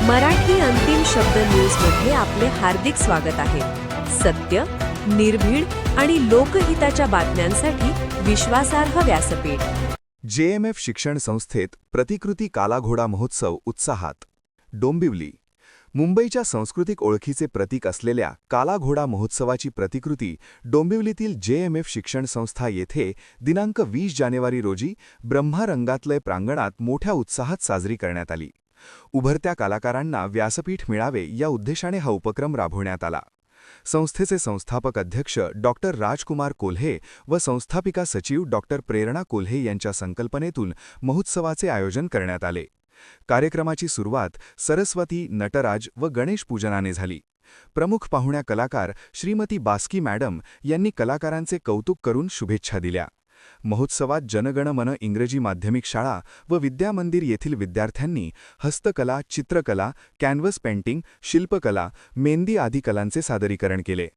मराठी अंतिम शब्द न्यूजमध्ये आपले हार्दिक स्वागत आहे. सत्य, निर्भीड आणि लोकहिताच्या बातम्यांसाठी विश्वासार्ह व्यासपीठ. JMF शिक्षण संस्थेत प्रतिकृती कालाघोडा महोत्सव उत्साहात. डोंबिवली. मुंबईच्या सांस्कृतिक ओळखीचे प्रतीक असलेल्या कालाघोडा महोत्सवाची प्रतिकृती डोंबिवलीतील JMF शिक्षण संस्था येथे दिनांक 20 जानेवारी रोजी ब्रह्मा रंगातलय प्रांगणात मोठ्या उत्साहात साजरी करण्यात आली. उभरत्या कलाकारांना व्यासपीठ मिळावे या उद्देशाने हा उपक्रम राबवण्यात आला. संस्थेचे संस्थापक अध्यक्ष डॉक्टर राजकुमार कोल्हे व संस्थापिका सचिव डॉक्टर प्रेरणा कोल्हे यांच्या संकल्पनेतून महोत्सवाचे आयोजन करण्यात आले. कार्यक्रमाची सुरुवात सरस्वती, नटराज व गणेश पूजनाने झाली. प्रमुख पाहुण्या कलाकार श्रीमती बास्की मॅडम यांनी कलाकारांचे कौतुक करून शुभेच्छा दिल्या. महोत्सवात जनगण मन इंग्रजी माध्यमिक शाळा व विद्यामंदिर येथील विद्यार्थ्यांनी हस्तकला, चित्रकला, कॅनव्हस पेंटिंग, शिल्पकला, मेहंदी आदी कलांचे सादरीकरण केले.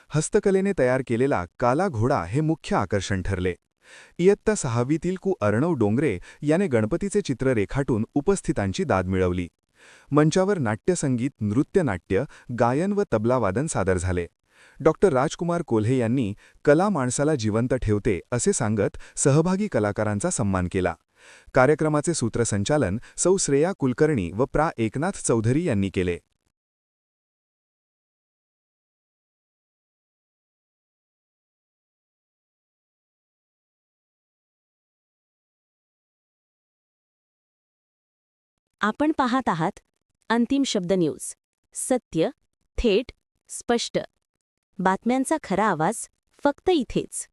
हस्तकलेने तयार केलेला काला घोडा हे मुख्य आकर्षण ठरले. इयत्ता 6वीतील कु अर्णव डोंगरे याने गणपतीचे चित्र रेखाटून उपस्थितांची दाद मिळवली. मंचावर नाट्यसंगीत, नृत्यनाट्य, गायन व तबलावादन सादर झाले. डॉक्टर राजकुमार कोल्हे यांनी कला माणसाला जिवंत ठेवते असे सांगत सहभागी कलाकारांचा सन्मान केला. कार्यक्रमाचे सूत्रसंचालन सौ श्रेया कुलकर्णी व प्रा. एकनाथ चौधरी यांनी केले. आपण पाहत आहात अंतिम शब्द न्यूज. सत्य, थेट, स्पष्ट. बातम्यांचा खरा आवाज फक्त इथेच.